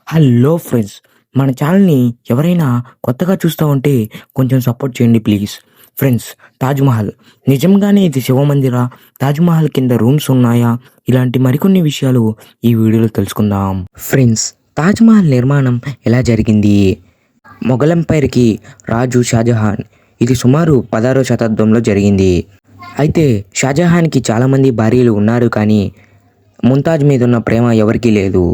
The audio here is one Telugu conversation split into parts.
హలో ఫ్రెండ్స్, మన ఛానల్ని ఎవరైనా కొత్తగా చూస్తూ ఉంటే కొంచెం సపోర్ట్ చేయండి ప్లీజ్. ఫ్రెండ్స్, తాజ్మహల్ నిజంగానే ఇది శివమందిరా? తాజ్మహల్ కింద రూమ్స్ ఉన్నాయా? ఇలాంటి మరికొన్ని విషయాలు ఈ వీడియోలో తెలుసుకుందాం. ఫ్రెండ్స్, తాజ్మహల్ నిర్మాణం ఎలా జరిగింది? మొఘల్ ఎంపైర్కి రాజు షాజహాన్, ఇది సుమారు 16వ శతాబ్దంలో జరిగింది. అయితే షాజహాన్కి చాలామంది భార్యలు ఉన్నారు, కానీ ముంతాజ్ మీద ఉన్న ప్రేమ ఎవరికీ లేదు.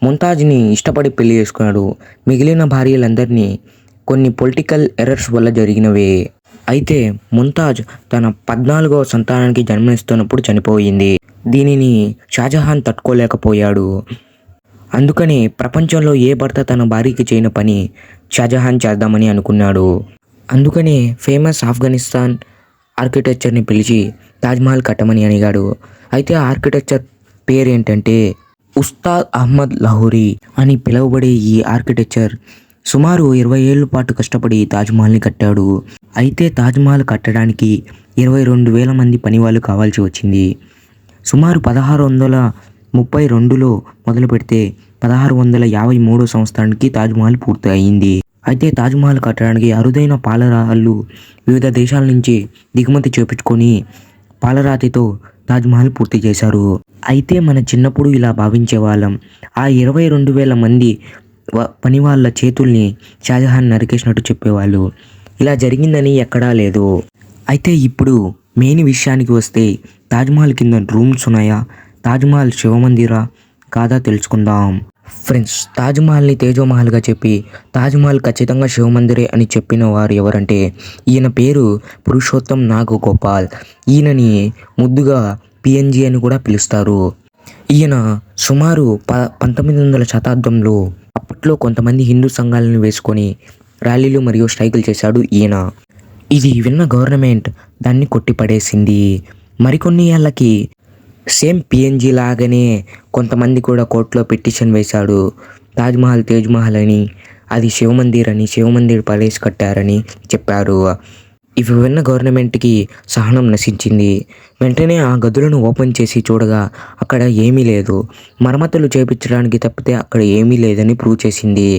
ముంతాజ్ని ఇష్టపడి పెళ్లి చేసుకున్నాడు. మిగిలిన భార్యలందరినీ కొన్ని పొలిటికల్ ఎర్రర్స్ వల్ల జరిగినవే. అయితే ముంతాజ్ తన 14వ సంతానానికి జన్మనిస్తున్నప్పుడు చనిపోయింది. దీనిని షాజహాన్ తట్టుకోలేకపోయాడు. అందుకని ప్రపంచంలో ఏ భర్త తన భార్యకి చేయని పని షాజహాన్ చేద్దామని అనుకున్నాడు. అందుకనే ఫేమస్ ఆఫ్ఘనిస్తాన్ ఆర్కిటెక్చర్ని పిలిచి తాజ్మహల్ కట్టమని అడిగాడు. అయితే ఆ ఆర్కిటెక్చర్ పేరు ఏంటంటే ఉస్తాద్ అహ్మద్ లాహోరీ అని పిలువబడే ఈ ఆర్కిటెక్చర్ సుమారు 20 ఏళ్ల పాటు కష్టపడి తాజ్మహల్ని కట్టాడు. అయితే తాజ్మహల్ కట్టడానికి 22,000 మంది పనివాళ్ళు కావాల్సి వచ్చింది. సుమారు 1632లో మొదలు పెడితే 1653 సంవత్సరానికి తాజ్మహల్ పూర్తి అయింది. అయితే తాజ్మహల్ కట్టడానికి అరుదైన పాలరాళ్ళు వివిధ దేశాల నుంచి దిగుమతి చేపించుకొని పాలరాతితో తాజ్మహల్ పూర్తి చేశారు. అయితే మన చిన్నప్పుడు ఇలా భావించే వాళ్ళం, ఆ 22,000 మంది పని వాళ్ళ చేతుల్ని షాజహాన్ నరికేసినట్టు చెప్పేవాళ్ళు. ఇలా జరిగిందని ఎక్కడా లేదు. అయితే ఇప్పుడు మెయిన్ విషయానికి వస్తే, తాజ్మహల్ కింద రూమ్స్ ఉన్నాయా? తాజ్మహల్ శివమందిరా కాదా తెలుసుకుందాం. ఫ్రెండ్స్, తాజ్మహల్ని తేజోమహల్గా చెప్పి తాజ్మహల్ ఖచ్చితంగా శివమందిరే అని చెప్పిన వారు ఎవరంటే ఈయన పేరు పురుషోత్తం నాగగోపాల్. ఈయనని ముద్దుగా పిఎన్జి అని కూడా పిలుస్తారు. ఈయన సుమారు 19వ శతాబ్దంలో అప్పట్లో కొంతమంది హిందూ సంఘాలను వేసుకొని ర్యాలీలు మరియు స్ట్రైకులు చేశాడు ఈయన. ఇది విన్న గవర్నమెంట్ దాన్ని కొట్టిపడేసింది. మరికొన్ని ఏళ్ళకి సేమ్ పిఎన్జి లాగానే కొంతమంది కూడా కోర్టులో పిటిషన్ వేశాడు. తాజ్మహల్ తేజ్మహల్ అని, అది శివమందిర్ అని, శివమందిర్ పడేసి కట్టారని చెప్పారు. ఇవి విన్న గవర్నమెంట్కి సహనం నశించింది. వెంటనే ఆ గదులను ఓపెన్ చేసి చూడగా అక్కడ ఏమీ లేదు. మరమ్మతులు చేయించడానికి తప్పితే అక్కడ ఏమీ లేదని ప్రూవ్ చేసింది.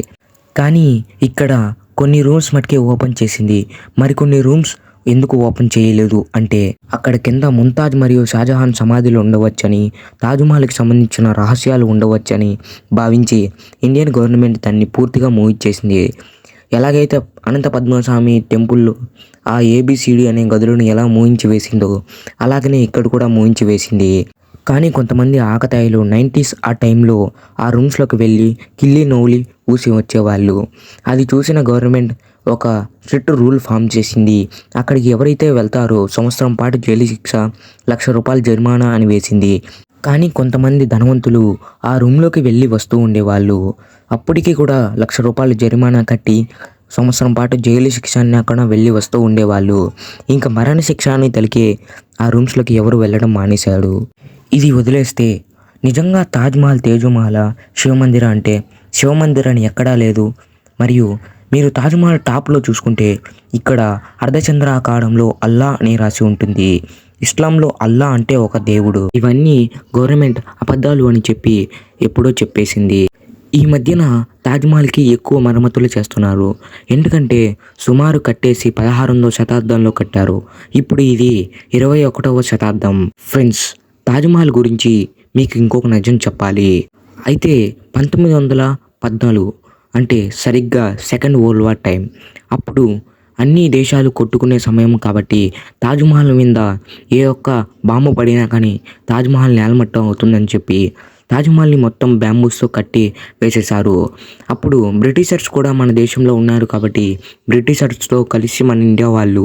కానీ ఇక్కడ కొన్ని రూమ్స్ మటుకే ఓపెన్ చేసింది. మరికొన్ని రూమ్స్ ఎందుకు ఓపెన్ చేయలేదు అంటే, అక్కడ కింద ముంతాజ్ మరియు షాజహాన్ సమాధులు ఉండవచ్చని, తాజ్మహల్కి సంబంధించిన రహస్యాలు ఉండవచ్చని భావించి ఇండియన్ గవర్నమెంట్ దాన్ని పూర్తిగా మూయించేసింది. ఎలాగైతే అనంత పద్మస్వామి టెంపుల్ ఆ ఏబిసిడి అనే గదులను ఎలా మూయించి వేసిందో అలాగనే ఇక్కడ కూడా మూయించి వేసింది. కానీ కొంతమంది ఆకతాయిలు 90s ఆ టైంలో ఆ రూమ్స్లోకి వెళ్ళి కిల్లి నౌలి ఊసి వచ్చేవాళ్ళు. అది చూసిన గవర్నమెంట్ ఒక స్ట్రిక్ట్ రూల్ ఫామ్ చేసింది. అక్కడికి ఎవరైతే వెళ్తారో సంవత్సరం పాటు జైలు శిక్ష, ₹1,00,000 జరిమానా అని వేసింది. కానీ కొంతమంది ధనవంతులు ఆ రూమ్లోకి వెళ్ళి వస్తూ ఉండేవాళ్ళు. అప్పటికి కూడా ₹1,00,000 జరిమానా కట్టి సంవత్సరం పాటు జైలు శిక్ష అక్కడ వెళ్ళి వస్తూ ఉండేవాళ్ళు. ఇంకా మరణ శిక్ష అని తలికే ఆ రూమ్స్లోకి ఎవరు వెళ్ళడం మానేశాడు. ఇది వదిలేస్తే నిజంగా తాజ్మహల్ తేజోమహల్ శివమందిర అంటే శివమందిర్ అని ఎక్కడా లేదు. మరియు మీరు తాజ్మహల్ టాప్లో చూసుకుంటే ఇక్కడ అర్ధచంద్రాకారంలో అల్లా అని రాసి ఉంటుంది. ఇస్లాంలో అల్లా అంటే ఒక దేవుడు. ఇవన్నీ గవర్నమెంట్ అబద్ధాలు అని చెప్పి ఎప్పుడో చెప్పేసింది. ఈ మధ్యన తాజ్మహల్కి ఎక్కువ మరమ్మతులు చేస్తున్నారు. ఎందుకంటే సుమారు కట్టేసి 16వ శతాబ్దంలో కట్టారు. ఇప్పుడు ఇది 21వ శతాబ్దం. ఫ్రెండ్స్, తాజ్మహల్ గురించి మీకు ఇంకొక నిజం చెప్పాలి. అయితే 1914 అంటే సరిగ్గా సెకండ్ వరల్డ్ వార్ టైం, అప్పుడు అన్ని దేశాలు కొట్టుకునే సమయం కాబట్టి తాజ్మహల్ మీద ఏ ఒక్క బాంబు పడినా కానీ తాజ్మహల్ నేలమట్టం అవుతుందని చెప్పి తాజ్మహల్ని మొత్తం బ్యాంబూస్తో కట్టి వేసేశారు. అప్పుడు బ్రిటిషర్స్ కూడా మన దేశంలో ఉన్నారు కాబట్టి బ్రిటిషర్స్తో కలిసి మన ఇండియా వాళ్ళు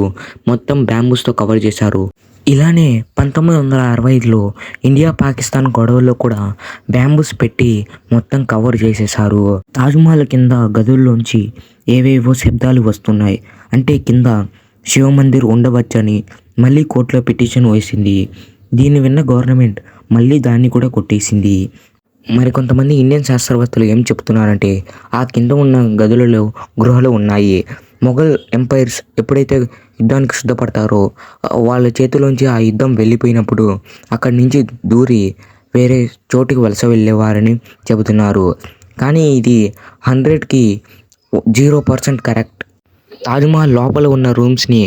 మొత్తం బ్యాంబూస్తో కవర్ చేశారు. ఇలానే 1965లో ఇండియా పాకిస్తాన్ గొడవల్లో కూడా బ్యాంబూస్ పెట్టి మొత్తం కవర్ చేసేశారు. తాజ్మహల్ కింద గదుల్లోంచి ఏవేవో శబ్దాలు వస్తున్నాయి అంటే కింద శివమందిర్ ఉండవచ్చని మళ్ళీ కోర్టులో పిటిషన్ వేసింది. దీన్ని విన్న గవర్నమెంట్ మళ్ళీ దాన్ని కూడా కొట్టేసింది. మరికొంతమంది ఇండియన్ శాస్త్రవేత్తలు ఏం చెప్తున్నారంటే, ఆ కింద ఉన్న గదులలో గృహాలు ఉన్నాయి. మొఘల్ ఎంపైర్స్ ఎప్పుడైతే యుద్ధానికి సిద్ధపడతారో వాళ్ళ చేతిలోంచి ఆ యుద్ధం వెళ్ళిపోయినప్పుడు అక్కడి నుంచి దూరి వేరే చోటుకి వలస వెళ్ళేవారని చెబుతున్నారు. కానీ ఇది 100కి 0% కరెక్ట్. తాజ్మహల్ లోపల ఉన్న రూమ్స్ని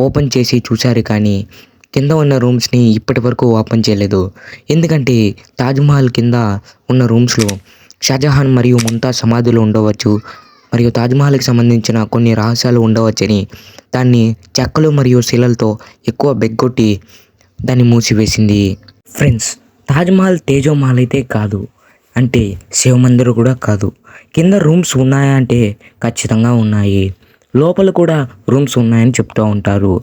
ఓపెన్ చేసి చూశారు కానీ కింద ఉన్న రూమ్స్ని ఇప్పటి వరకు ఓపెన్ చేయలేదు. ఎందుకంటే తాజ్మహల్ కింద ఉన్న రూమ్స్లో షాజహాన్ మరియు ముంతాజ్ సమాధులు ఉండవచ్చు మరియు తాజ్మహల్కి సంబంధించిన కొన్ని రహస్యాలు ఉండవచ్చని దాన్ని చెక్కలు మరియు శిలలతో ఎక్కువ బెగ్గొట్టి దాన్ని మూసివేసింది. ఫ్రెండ్స్, తాజ్మహల్ తేజోమహల్ అయితే కాదు, అంటే శివమందిర్ కూడా కాదు. కింద రూమ్స్ ఉన్నాయా అంటే ఖచ్చితంగా ఉన్నాయి. లోపల కూడా రూమ్స్ ఉన్నాయని చెప్తూ ఉంటారు.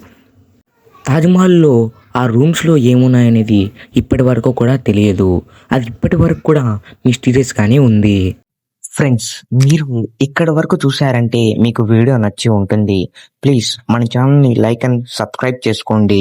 తాజ్మహల్లో ఆ రూమ్స్లో ఏమున్నాయనేది ఇప్పటి వరకు కూడా తెలియదు. అది ఇప్పటి వరకు కూడా మిస్టీరియస్గానే ఉంది. ఫ్రెండ్స్, మీరు ఇక్కడ వరకు చూసారంటే మీకు వీడియో నచ్చి ఉంటుంది. ప్లీజ్ మన ఛానల్ని లైక్ అండ్ సబ్స్క్రైబ్ చేసుకోండి.